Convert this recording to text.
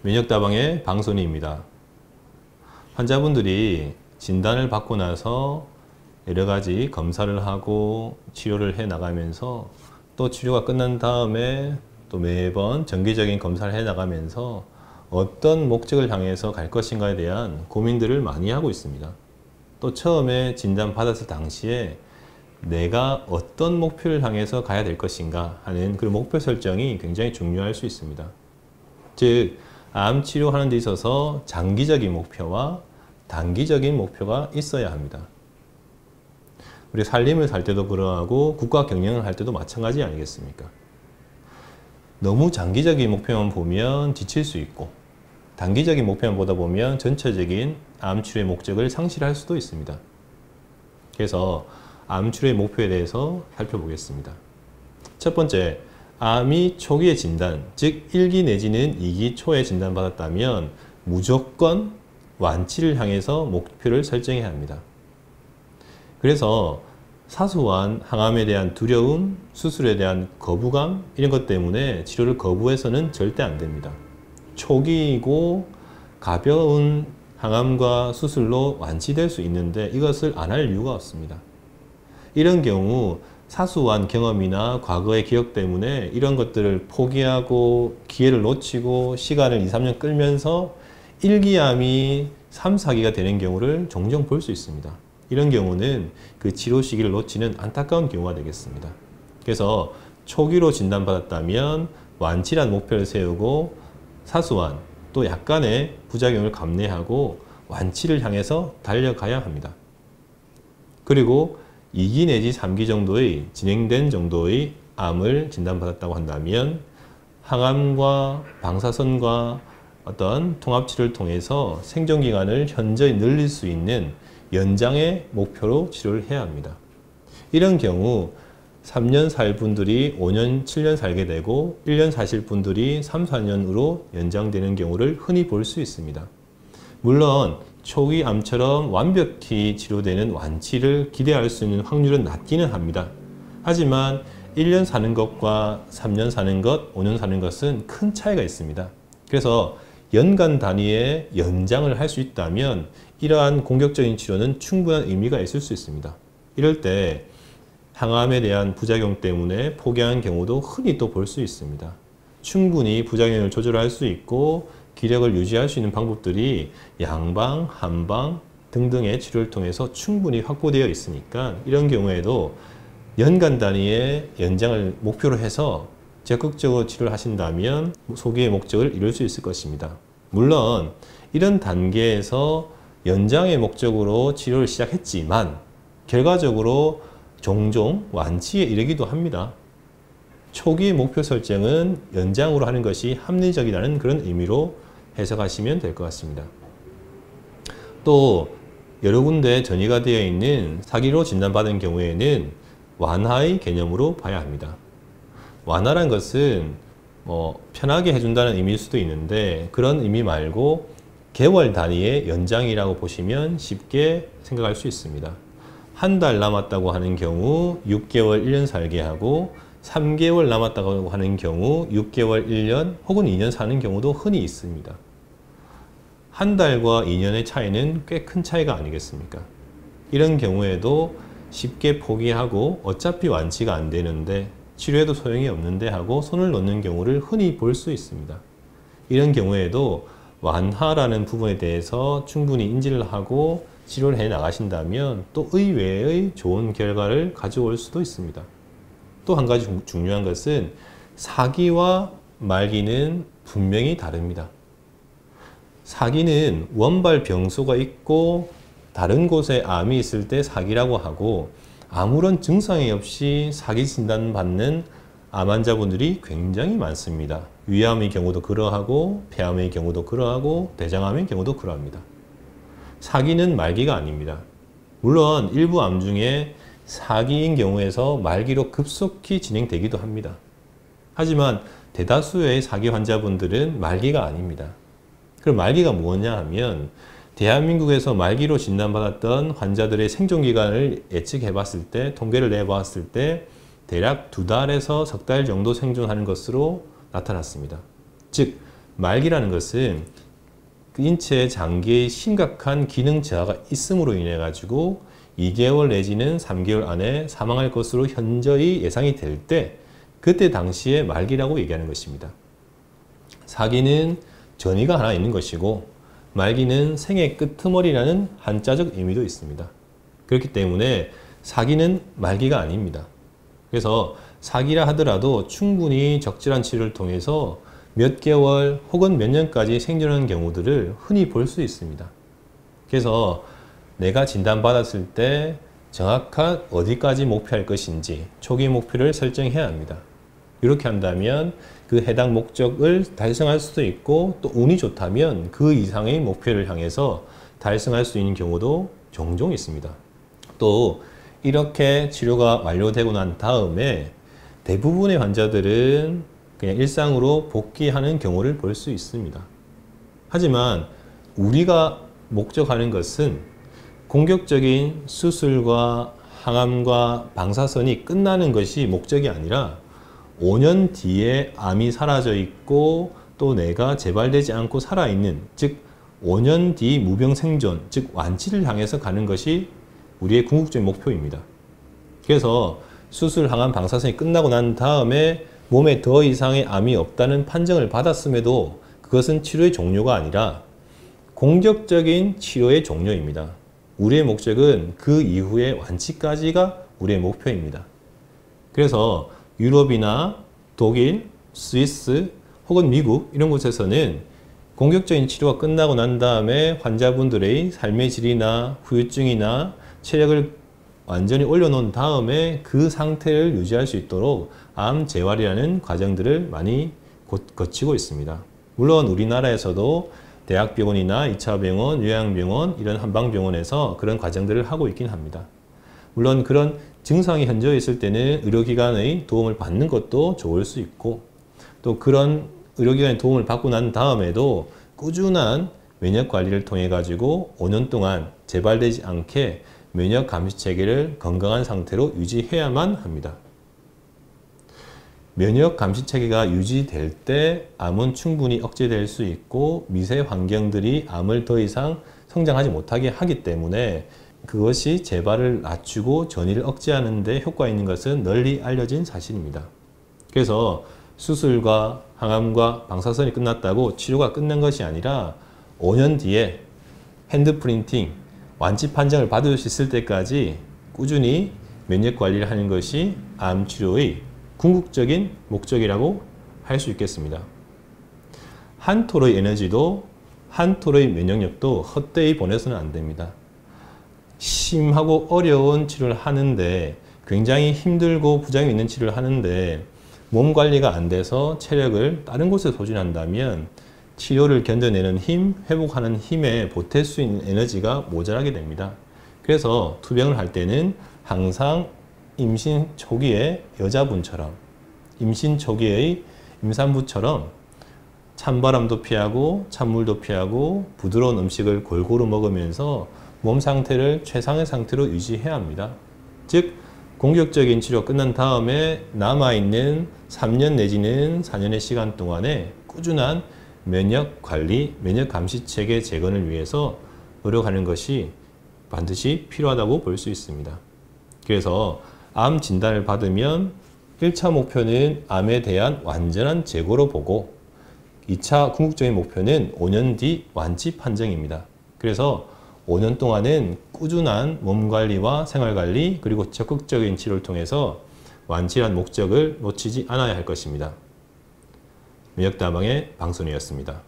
면역다방의 방선희입니다. 환자분들이 진단을 받고 나서 여러가지 검사를 하고 치료를 해 나가면서 또 치료가 끝난 다음에 또 매번 정기적인 검사를 해 나가면서 어떤 목적을 향해서 갈 것인가에 대한 고민들을 많이 하고 있습니다. 또 처음에 진단 받았을 당시에 내가 어떤 목표를 향해서 가야 될 것인가 하는 그 목표 설정이 굉장히 중요할 수 있습니다. 즉, 암 치료하는 데 있어서 장기적인 목표와 단기적인 목표가 있어야 합니다. 우리 살림을 살 때도 그러하고 국가 경영을 할 때도 마찬가지 아니겠습니까? 너무 장기적인 목표만 보면 지칠 수 있고 단기적인 목표만 보다 보면 전체적인 암 치료의 목적을 상실할 수도 있습니다. 그래서 암 치료의 목표에 대해서 살펴보겠습니다. 첫 번째, 암이 초기의 진단, 즉 1기 내지는 2기 초에 진단받았다면 무조건 완치를 향해서 목표를 설정해야 합니다. 그래서 사소한 항암에 대한 두려움, 수술에 대한 거부감 이런 것 때문에 치료를 거부해서는 절대 안 됩니다. 초기이고 가벼운 항암과 수술로 완치될 수 있는데 이것을 안 할 이유가 없습니다. 이런 경우 사소한 경험이나 과거의 기억 때문에 이런 것들을 포기하고 기회를 놓치고 시간을 2, 3년 끌면서 1기암이 3, 4기가 되는 경우를 종종 볼 수 있습니다. 이런 경우는 그 치료 시기를 놓치는 안타까운 경우가 되겠습니다. 그래서 초기로 진단받았다면 완치란 목표를 세우고 사소한 또 약간의 부작용을 감내하고 완치를 향해서 달려가야 합니다. 그리고 2기 내지 3기 정도의 진행된 정도의 암을 진단받았다고 한다면 항암과 방사선과 어떤 통합치료를 통해서 생존기간을 현저히 늘릴 수 있는 연장의 목표로 치료를 해야 합니다. 이런 경우 3년 살 분들이 5년, 7년 살게 되고 1년 사실 분들이 3, 4년으로 연장되는 경우를 흔히 볼 수 있습니다. 물론 초기 암처럼 완벽히 치료되는 완치를 기대할 수 있는 확률은 낮기는 합니다. 하지만 1년 사는 것과 3년 사는 것, 5년 사는 것은 큰 차이가 있습니다. 그래서 연간 단위의 연장을 할 수 있다면 이러한 공격적인 치료는 충분한 의미가 있을 수 있습니다. 이럴 때 항암에 대한 부작용 때문에 포기하는 경우도 흔히 또 볼 수 있습니다. 충분히 부작용을 조절할 수 있고 기력을 유지할 수 있는 방법들이 양방, 한방 등등의 치료를 통해서 충분히 확보되어 있으니까 이런 경우에도 연간 단위의 연장을 목표로 해서 적극적으로 치료를 하신다면 소기의 목적을 이룰 수 있을 것입니다. 물론 이런 단계에서 연장의 목적으로 치료를 시작했지만 결과적으로 종종 완치에 이르기도 합니다. 초기 목표 설정은 연장으로 하는 것이 합리적이라는 그런 의미로 해석하시면 될 것 같습니다. 또 여러 군데 전이가 되어 있는 사기로 진단받은 경우에는 완화의 개념으로 봐야 합니다. 완화란 것은 편하게 해준다는 의미일 수도 있는데 그런 의미 말고 개월 단위의 연장이라고 보시면 쉽게 생각할 수 있습니다. 한 달 남았다고 하는 경우 6개월, 1년 살게 하고 3개월 남았다고 하는 경우 6개월, 1년 혹은 2년 사는 경우도 흔히 있습니다. 한 달과 2년의 차이는 꽤 큰 차이가 아니겠습니까? 이런 경우에도 쉽게 포기하고 어차피 완치가 안 되는데 치료해도 소용이 없는데 하고 손을 놓는 경우를 흔히 볼 수 있습니다. 이런 경우에도 완화라는 부분에 대해서 충분히 인지를 하고 치료를 해 나가신다면 또 의외의 좋은 결과를 가져올 수도 있습니다. 또 한 가지 중요한 것은 사기와 말기는 분명히 다릅니다. 사기는 원발 병소가 있고 다른 곳에 암이 있을 때 사기라고 하고 아무런 증상이 없이 사기 진단받는 암 환자분들이 굉장히 많습니다. 위암의 경우도 그러하고 폐암의 경우도 그러하고 대장암의 경우도 그러합니다. 사기는 말기가 아닙니다. 물론 일부 암 중에 사기인 경우에서 말기로 급속히 진행되기도 합니다. 하지만 대다수의 사기 환자분들은 말기가 아닙니다. 그럼 말기가 뭐냐 하면 대한민국에서 말기로 진단받았던 환자들의 생존기간을 예측해 봤을 때, 통계를 내봤을 때 대략 2달에서 석 달 정도 생존하는 것으로 나타났습니다. 즉 말기라는 것은 그 인체의 장기의 심각한 기능 저하가 있음으로 인해 가지고 2개월 내지는 3개월 안에 사망할 것으로 현저히 예상이 될 때 그때 당시에 말기라고 얘기하는 것입니다. 사기는 전이가 하나 있는 것이고 말기는 생의 끄트머리라는 한자적 의미도 있습니다. 그렇기 때문에 사기는 말기가 아닙니다. 그래서 사기라 하더라도 충분히 적절한 치료를 통해서 몇 개월 혹은 몇 년까지 생존하는 경우들을 흔히 볼 수 있습니다. 그래서 내가 진단받았을 때 정확한 어디까지 목표할 것인지 초기 목표를 설정해야 합니다. 이렇게 한다면 그 해당 목적을 달성할 수도 있고 또 운이 좋다면 그 이상의 목표를 향해서 달성할 수 있는 경우도 종종 있습니다. 또 이렇게 치료가 완료되고 난 다음에 대부분의 환자들은 그냥 일상으로 복귀하는 경우를 볼 수 있습니다. 하지만 우리가 목적하는 것은 공격적인 수술과 항암과 방사선이 끝나는 것이 목적이 아니라 5년 뒤에 암이 사라져 있고 또 내가 재발되지 않고 살아있는, 즉 5년 뒤 무병생존, 즉 완치를 향해서 가는 것이 우리의 궁극적인 목표입니다. 그래서 수술, 항암, 방사선이 끝나고 난 다음에 몸에 더 이상의 암이 없다는 판정을 받았음에도 그것은 치료의 종료가 아니라 공격적인 치료의 종료입니다. 우리의 목적은 그 이후의 완치까지가 우리의 목표입니다. 그래서 유럽이나 독일, 스위스 혹은 미국 이런 곳에서는 공격적인 치료가 끝나고 난 다음에 환자분들의 삶의 질이나 후유증이나 체력을 완전히 올려놓은 다음에 그 상태를 유지할 수 있도록 암 재활이라는 과정들을 많이 거치고 있습니다. 물론 우리나라에서도 대학병원이나 2차 병원, 요양병원, 이런 한방병원에서 그런 과정들을 하고 있긴 합니다. 물론 그런 증상이 현저히 있을 때는 의료기관의 도움을 받는 것도 좋을 수 있고 또 그런 의료기관의 도움을 받고 난 다음에도 꾸준한 면역 관리를 통해 가지고 5년 동안 재발되지 않게 면역 감시 체계를 건강한 상태로 유지해야만 합니다. 면역 감시 체계가 유지될 때 암은 충분히 억제될 수 있고 미세 환경들이 암을 더 이상 성장하지 못하게 하기 때문에 그것이 재발을 낮추고 전이를 억제하는 데 효과 있는 것은 널리 알려진 사실입니다. 그래서 수술과 항암과 방사선이 끝났다고 치료가 끝난 것이 아니라 5년 뒤에 핸드프린팅, 완치 판정을 받을 수 있을 때까지 꾸준히 면역 관리를 하는 것이 암 치료의 궁극적인 목적이라고 할 수 있겠습니다. 한 톨의 에너지도 한 톨의 면역력도 헛되이 보내서는 안 됩니다. 심하고 어려운 치료를 하는데 굉장히 힘들고 부작용이 있는 치료를 하는데 몸 관리가 안 돼서 체력을 다른 곳에 소진한다면 치료를 견뎌내는 힘, 회복하는 힘에 보탤 수 있는 에너지가 모자라게 됩니다. 그래서 투병을 할 때는 항상 임신 초기의 여자분처럼, 임신 초기의 임산부처럼 찬바람도 피하고 찬물도 피하고 부드러운 음식을 골고루 먹으면서 몸 상태를 최상의 상태로 유지해야 합니다. 즉 공격적인 치료 끝난 다음에 남아있는 3년 내지는 4년의 시간 동안에 꾸준한 면역 관리, 면역 감시 체계 재건을 위해서 노력하는 것이 반드시 필요하다고 볼 수 있습니다. 그래서 암 진단을 받으면 1차 목표는 암에 대한 완전한 재고로 보고 2차 궁극적인 목표는 5년 뒤 완치 판정입니다. 그래서 5년 동안은 꾸준한 몸관리와 생활관리 그리고 적극적인 치료를 통해서 완치란 목적을 놓치지 않아야 할 것입니다. 면역다방의 방순이었습니다.